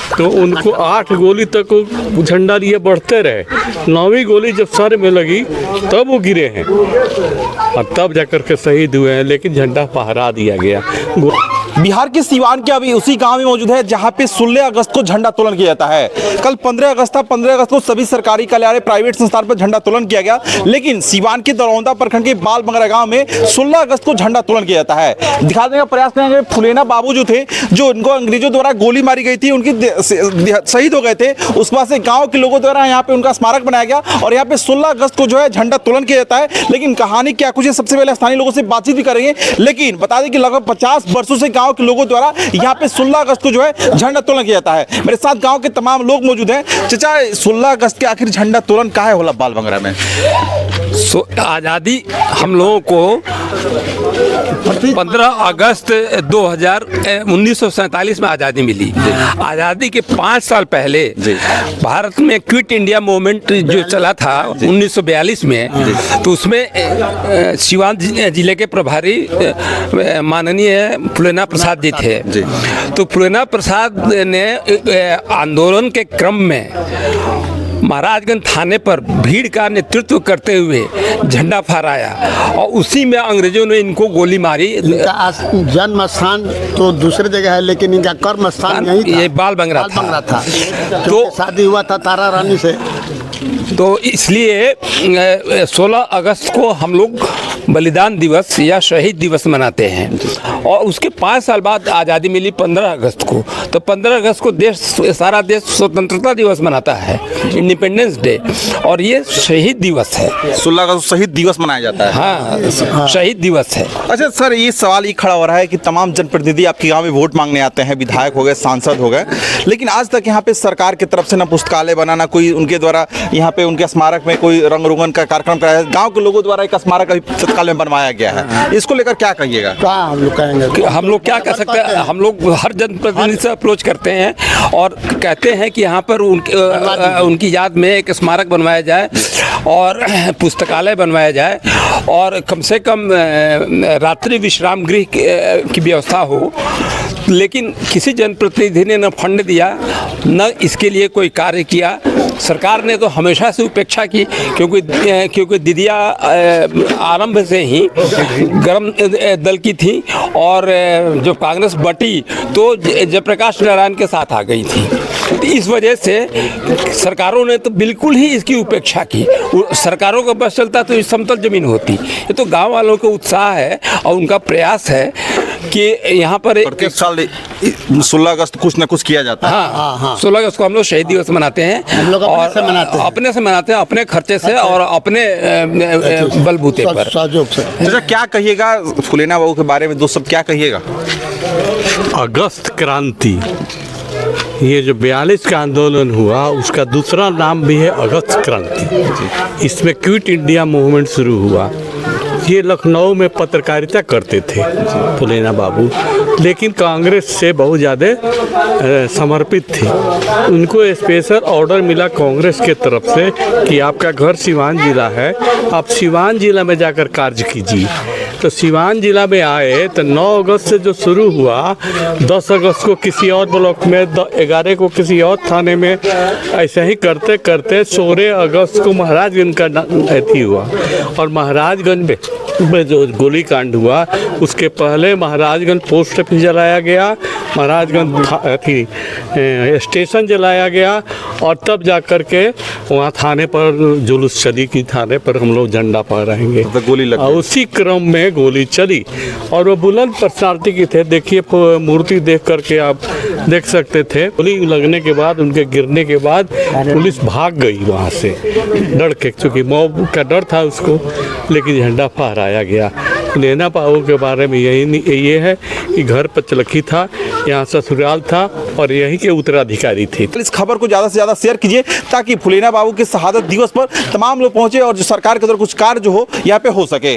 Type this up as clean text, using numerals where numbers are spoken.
तो उनको 8 गोली तक वो झंडा लिए बढ़ते रहे। 9वीं गोली जब सर में लगी तब वो गिरे हैं और तब जाकर के शहीद हुए हैं, लेकिन झंडा फहरा दिया गया। बिहार के सिवान के अभी उसी गांव में मौजूद है जहां पे 16 अगस्त को झंडोत्तोलन किया जाता है। कल 15 अगस्त था, 15 अगस्त को सभी सरकारी कार्यालय, प्राइवेट संस्थान पर झंडोत्तोलन किया गया, लेकिन सिवान के दरौंदा प्रखंड के बाल बंगरा गांव में 16 अगस्त को झंडोत्तोलन किया जाता है। दिखाने का प्रयास करेंगे। फुलेना बाबू जो थे, जो इनको अंग्रेजों द्वारा गोली मारी गई थी, उनकी शहीद हो गए थे, उस बाद से गाँव के लोगों द्वारा यहाँ पे उनका स्मारक बनाया गया और यहाँ पे 16 अगस्त को जो है झंडोत्तोलन किया जाता है। लेकिन कहानी क्या कुछ है, सबसे पहले स्थानीय लोगों से बातचीत भी करेंगे। लेकिन बता दें कि लगभग 50 वर्षों से गांव के लोगों द्वारा यहाँ पे 16 अगस्त को जो है झंडोत्तोलन किया जाता है। मेरे साथ गांव के तमाम लोग मौजूद हैं। चाचा, 16 अगस्त के आखिर झंडोत्तोलन काहे होला बाल बंगरा में? आज़ादी हम लोगों को 15 अगस्त 1947 में आज़ादी मिली। आज़ादी के 5 साल पहले भारत में क्विट इंडिया मूवमेंट जो चला था 1942 में, तो उसमें सिवान जिले के प्रभारी माननीय फुलेना प्रसाद जी थे। तो फुलेना प्रसाद ने आंदोलन के क्रम में महाराजगंज थाने पर भीड़ का नेतृत्व करते हुए झंडा फहराया और उसी में अंग्रेजों ने इनको गोली मारी। इनका जन्म स्थान तो दूसरी जगह है, लेकिन इनका कर्म स्थान यही था, ये बाल बंगरा था। तो शादी हुआ था तारा रानी से। तो इसलिए 16 अगस्त को हम लोग बलिदान दिवस या शहीद दिवस मनाते हैं और उसके 5 साल बाद आज़ादी मिली 15 अगस्त को। तो 15 अगस्त को सारा देश स्वतंत्रता दिवस मनाता है, इंडिपेंडेंस डे, और ये शहीद दिवस है। 16 अगस्त शहीद दिवस मनाया जाता है। हाँ, शहीद दिवस है। अच्छा सर, ये सवाल ये खड़ा हो रहा है कि तमाम जनप्रतिनिधि आपके गांव में वोट मांगने आते हैं, विधायक हो गए, सांसद हो गए, लेकिन आज तक यहाँ पे सरकार की तरफ से ना पुस्तकालय बना, ना कोई उनके द्वारा यहाँ पे उनके स्मारक में कोई रंग रोगन का कार्यक्रम कराया। गांव के लोगों द्वारा एक स्मारक अभी तत्काल में बनवाया गया है, इसको लेकर क्या कहिएगा? हम लोग कहेंगे, हम लोग क्या कह सकते हैं? हम लोग हर जनप्रतिनिधि से अप्रोच करते हैं और कहते हैं कि यहाँ पर उनकी याद में एक स्मारक बनवाया जाए और पुस्तकालय बनवाया जाए और कम से कम रात्रि विश्राम गृह की व्यवस्था हो। लेकिन किसी जनप्रतिनिधि ने न फंड दिया, न इसके लिए कोई कार्य किया। सरकार ने तो हमेशा से उपेक्षा की, क्योंकि दीदिया आरंभ से ही गर्म दल की थी और जो कांग्रेस बटी तो जयप्रकाश नारायण के साथ आ गई थी। इस वजह से सरकारों ने तो बिल्कुल ही इसकी उपेक्षा की। सरकारों का बस चलता तो इस समतल जमीन होती। ये तो गांव वालों का उत्साह है और उनका प्रयास है कि यहाँ पर प्रत्येक साल 16 अगस्त कुछ न कुछ किया जाता है। हाँ, 16 अगस्त को हम लोग शहीद दिवस मनाते हैं और अपने से मनाते हैं, अपने खर्चे से और अपने बलबूते पर, सहयोग से। अच्छा, क्या कहिएगा फुलेना बाबू के बारे में? दोस्तों क्या कहिएगा? अगस्त क्रांति, ये जो 42 का आंदोलन हुआ उसका दूसरा नाम भी है अगस्त क्रांति। इसमें क्विट इंडिया मूवमेंट शुरू हुआ। ये लखनऊ में पत्रकारिता करते थे फुलेना बाबू, लेकिन कांग्रेस से बहुत ज़्यादा समर्पित थे। उनको स्पेशल ऑर्डर मिला कांग्रेस के तरफ से कि आपका घर सिवान जिला है, आप सिवान जिला में जाकर कार्य कीजिए। तो सिवान जिला में आए तो 9 अगस्त से जो शुरू हुआ, 10 अगस्त को किसी और ब्लॉक में, 11 को किसी और थाने में, ऐसे ही करते करते 16 अगस्त को महाराजगंज का अथी हुआ। और महाराजगंज में जो गोली कांड हुआ उसके पहले महाराजगंज पोस्ट ऑफिस जलाया गया, महाराजगंज अथी स्टेशन जलाया गया और तब जाकर के वहाँ थाने पर जुलूस चली कि थाने पर हम लोग झंडा फहराएंगे। तो गोली लगी और उसी क्रम में गोली चली और वो बुलंद पर्सनालिटी की थे। देखिए मूर्ति देख करके आप देख सकते थे। गोली लगने के बाद, उनके गिरने के बाद पुलिस भाग गई वहाँ से डर के, क्योंकि मॉब का डर था उसको, लेकिन झंडा फहराया गया। फुलेना बाबू के बारे में ये है कि घर पचलखी था, यहाँ ससुराल था और यहीं के उत्तराधिकारी थे। इस खबर को ज़्यादा से ज़्यादा शेयर कीजिए ताकि फुलेना बाबू के शहादत दिवस पर तमाम लोग पहुँचे और जो सरकार के द्वारा कुछ कार्य जो हो यहाँ पे हो सके।